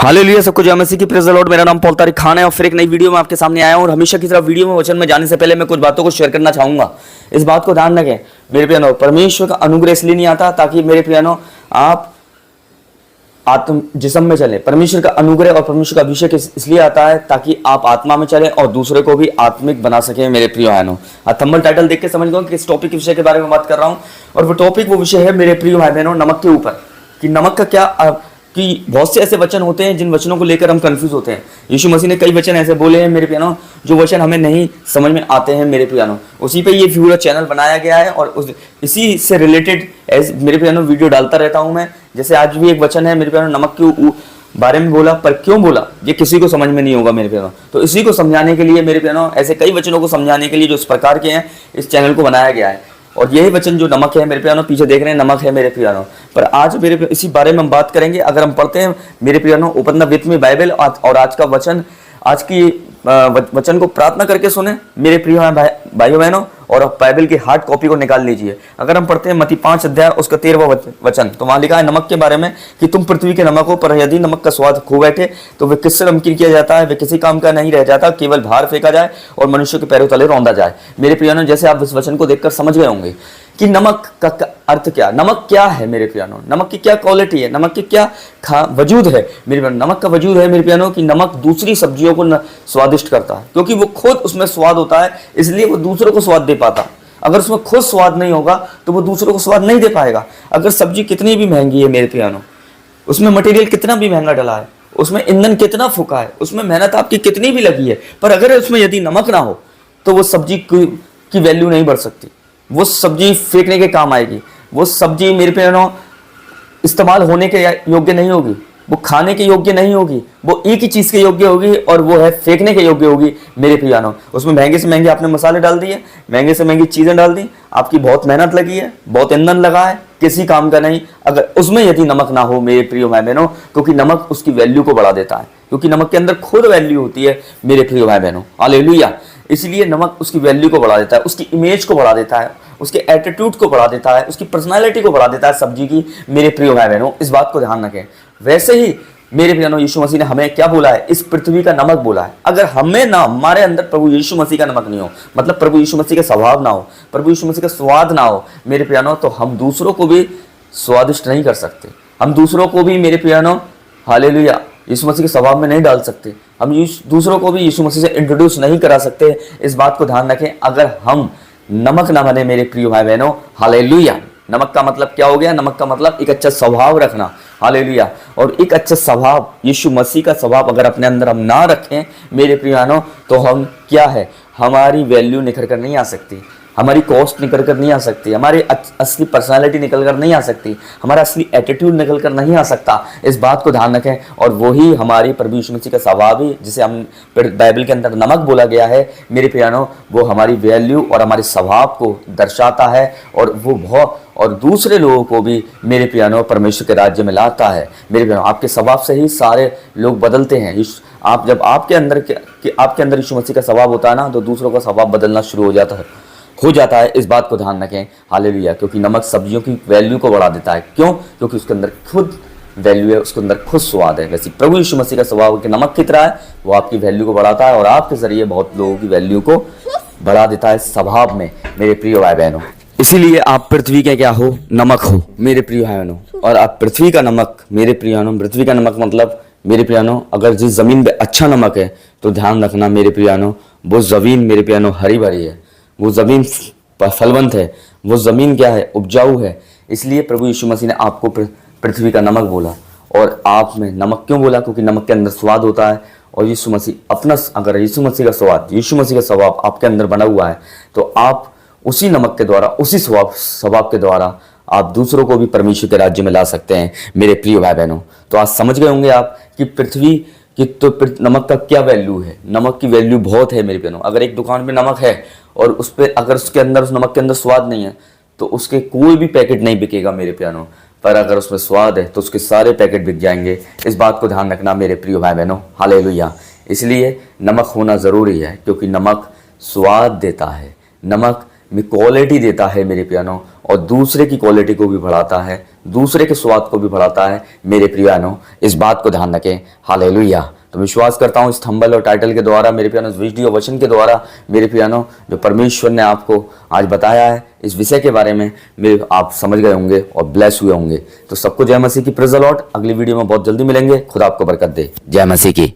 Hallelujah, सबको जय मसीह की प्रेज़ द लॉर्ड। मेरा नाम पॉल तारिक खान है और फिर एक नई वीडियो में आपके सामने आया हूं। और हमेशा की तरह वीडियो में वचन में जाने से पहले मैं कुछ बातों को शेयर करना चाहूंगा। इस बात को ध्यान रखें मेरे प्रियनो, परमेश्वर का अनुग्रह इसलिए नहीं आता ताकि मेरे प्रियनो आप आत्म जिस्म में चले। परमेश्वर का अनुग्रह और परमेश्वर का अभिषेक इसलिए आता है ताकि आप आत्मा में चले और दूसरे को भी आत्मिक बना सके। मेरे प्रिय बहनों, आप थंबनेल टाइटल देख के समझ गए कि इस टॉपिक के विषय के बारे में बात कर रहा हूं। और वो टॉपिक वो विषय है मेरे प्रिय भाई बहनों, नमक के ऊपर। कि नमक का क्या कि बहुत से ऐसे वचन होते हैं जिन वचनों को लेकर हम कंफ्यूज होते हैं। यीशु मसीह ने कई वचन ऐसे बोले हैं मेरे प्रियनो, जो वचन हमें नहीं समझ में आते हैं मेरे प्रियनो। उसी पे ये पूरा चैनल बनाया गया है और इसी से रिलेटेड मेरे प्रियनो वीडियो डालता रहता हूं मैं। जैसे आज भी एक वचन है मेरे प्रियनो, नमक के बारे में बोला, पर क्यों बोला ये किसी को समझ में नहीं होगा मेरे प्रियनो। तो इसी को समझाने के लिए मेरे प्रियनो, ऐसे कई वचनों को समझाने के लिए जो इस प्रकार के हैं, इस चैनल को बनाया गया है। और यही वचन जो नमक है मेरे प्रियनो, पीछे देख रहे हैं नमक है मेरे प्रियनो। पर आज मेरे इसी बारे में हम बात करेंगे। अगर हम पढ़ते हैं मेरे प्रियनो, open the with me Bible, और आज का वचन, आज की वचन को प्रार्थना करके सुने मेरे प्रिय भाइयों बहनों, और बाइबल की हार्ड कॉपी को निकाल लीजिए। अगर हम पढ़ते हैं मत्ती 5 अध्याय उसका 13वां वचन, तो वहां लिखा है नमक के बारे में कि तुम पृथ्वी के नमक हो, पर यदि नमक का स्वाद खो बैठे तो वे किससे नमकीन किया जाता है, वे किसी काम का नहीं रह जाता, केवल बाहर फेंका जाए और मनुष्य के पैरों तले रौंदा जाए। मेरे प्रियनो, जैसे आप इस वचन को देखकर समझ गए होंगे कि नमक का अर्थ क्या, नमक क्या है मेरे प्रियनो, नमक की क्या क्वालिटी है, नमक की क्या वजूद है मेरे प्रियनो। नमक का वजूद है मेरे प्रियनो कि नमक दूसरी सब्जियों को स्वादिष्ट करता है, क्योंकि वो खुद उसमें स्वाद होता है, इसलिए वो दूसरों को स्वाद दे पाता। अगर उसमें खुद स्वाद नहीं होगा तो वो दूसरों को स्वाद नहीं दे पाएगा। अगर सब्जी कितनी भी महंगी है मेरे प्रियनो, उसमें मटेरियल कितना भी महंगा डला है, उसमें ईंधन कितना फूका है, उसमें मेहनत आपकी कितनी भी लगी है, पर अगर उसमें यदि नमक ना हो तो वो सब्जी की वैल्यू नहीं बढ़ सकती। वो सब्जी फेंकने के काम आएगी। वो सब्जी मेरे प्रियनो इस्तेमाल होने के योग्य नहीं होगी, वो खाने के योग्य नहीं होगी, वो एक ही चीज के योग्य होगी और वो है फेंकने के योग्य होगी मेरे प्रियानो। उसमें महंगे से महंगे आपने मसाले डाल दिए, महंगे से महंगी चीजें डाल दी, आपकी बहुत मेहनत लगी है, बहुत ईंधन लगा है, किसी काम का नहीं, अगर उसमें यदि नमक ना हो मेरे प्रिय भाई बहनों, क्योंकि नमक उसकी वैल्यू को बढ़ा देता है, क्योंकि नमक के अंदर खुद वैल्यू होती है मेरे प्रिय भाई बहनों। हालेलुया। इसलिए नमक उसकी वैल्यू को बढ़ा देता है, उसकी इमेज को बढ़ा देता है, उसके एटीट्यूड को बढ़ा देता है, उसकी पर्सनालिटी को बढ़ा देता है सब्जी की मेरे प्रिय भाई बहनों। इस बात को ध्यान रखें। वैसे ही मेरे प्रियनो, यीशु मसीह ने हमें क्या बोला है, इस पृथ्वी का नमक बोला है। अगर हमें ना, हमारे अंदर प्रभु यीशु मसीह का नमक नहीं हो, मतलब प्रभु यीशु मसीह का स्वभाव ना हो, प्रभु यीशु मसीह का स्वाद ना हो मेरे प्रियनो, तो हम दूसरों को भी स्वादिष्ट नहीं कर सकते। हम दूसरों को भी मेरे प्रियनो, हालेलुया, यीशु मसीह के स्वभाव में नहीं डाल सकते। हम दूसरों को भी यीशु मसीह से इंट्रोड्यूस नहीं करा सकते। इस बात को ध्यान रखें। अगर हम नमक ना बने मेरे प्रिय भाई बहनों, हालेलुया। नमक का मतलब क्या हो गया? नमक का मतलब एक अच्छा स्वभाव रखना, हालेलुया। और एक अच्छा स्वभाव, यीशु मसीह का स्वभाव अगर अपने अंदर हम ना रखें मेरे प्रियानो, तो हम क्या है, हमारी वैल्यू निखर कर नहीं आ सकती, हमारी कॉस्ट निकल कर नहीं आ सकती, हमारी असली पर्सनालिटी निकल कर नहीं आ सकती, हमारा असली एटीट्यूड निकल कर नहीं आ सकता। इस बात को ध्यान रखें। और वही हमारी प्रभु यीशु मसीह का स्वभाव ही, जिसे हम बाइबल के अंदर नमक बोला गया है मेरे प्रियानो, वो हमारी वैल्यू और हमारे स्वभाव को दर्शाता है। और वो बहुत, और दूसरे लोगों को भी मेरे प्रियानो परमेश्वर के राज्य में लाता है मेरे प्रियानो। आपके स्वभाव से ही सारे लोग बदलते हैं। आप जब आपके अंदर यीशु मसीह का स्वभाव होता है ना, तो दूसरों का स्वभाव बदलना शुरू हो जाता है। इस बात को ध्यान रखें, हालेलुया। क्योंकि नमक सब्जियों की वैल्यू को बढ़ा देता है। क्यों? क्योंकि उसके अंदर खुद वैल्यू है, उसके अंदर खुद स्वाद है। वैसे प्रभु यीशु मसीह का स्वभाव के नमक की तरह है, वो आपकी वैल्यू को बढ़ाता है और आपके जरिए बहुत लोगों की वैल्यू को बढ़ा देता है स्वभाव में मेरे प्रिय भाई बहनों। इसीलिए आप पृथ्वी के क्या हो? नमक हो मेरे प्रिय भाई बहनों। और आप पृथ्वी का नमक मेरे प्रियानो, पृथ्वी का नमक मतलब मेरे प्रियानो, अगर जिस जमीन पे अच्छा नमक है तो ध्यान रखना मेरे प्रियानो, वो जमीन मेरे प्रियानो हरी भरी है, वो जमीन फलवंत है, वो जमीन क्या है? उपजाऊ है। इसलिए प्रभु यीशु मसीह ने आपको पृथ्वी का नमक बोला। और आप में नमक क्यों बोला? क्योंकि नमक के अंदर स्वाद होता है। और यीशु मसीह अपना, अगर यीशु मसीह का स्वाद, यीशु मसीह का स्वभाव आपके अंदर बना हुआ है, तो आप उसी नमक के द्वारा, उसी स्वभाव के द्वारा आप दूसरों को भी परमेश्वर के राज्य में ला सकते हैं मेरे प्रिय भाई बहनों। तो आज समझ गए होंगे आप कि पृथ्वी कि तो नमक का क्या वैल्यू है। नमक की वैल्यू बहुत है मेरे प्रियो। अगर एक दुकान पे नमक है और उस पर, अगर उसके अंदर, उस नमक के अंदर स्वाद नहीं है, तो उसके कोई भी पैकेट नहीं बिकेगा मेरे प्यानो। पर अगर उसमें स्वाद है तो उसके सारे पैकेट बिक जाएंगे। इस बात को ध्यान रखना मेरे प्रिय भाई बहनों, हालेलुया। इसलिए नमक होना ज़रूरी है, क्योंकि नमक स्वाद देता है। नमक में क्वालिटी देता है मेरे पियानो, और दूसरे की क्वालिटी को भी बढ़ाता है, दूसरे के स्वाद को भी बढ़ाता है मेरे पियानो। इस बात को ध्यान रखें। हालेलुया। तो विश्वास करता हूँ इस थंबल और टाइटल के द्वारा, मेरे पियानो, वीडियो वचन के द्वारा, मेरे पियानो, जो परमेश्वर ने आपको आज बताया है इस विषय के बारे में, मेरे आप समझ गए होंगे और ब्लेस हुए होंगे। तो सबको जय मसीह की, प्रेज़ द लॉर्ड। अगली वीडियो में बहुत जल्दी मिलेंगे। खुदा आपको बरकत दे। जय मसीह की।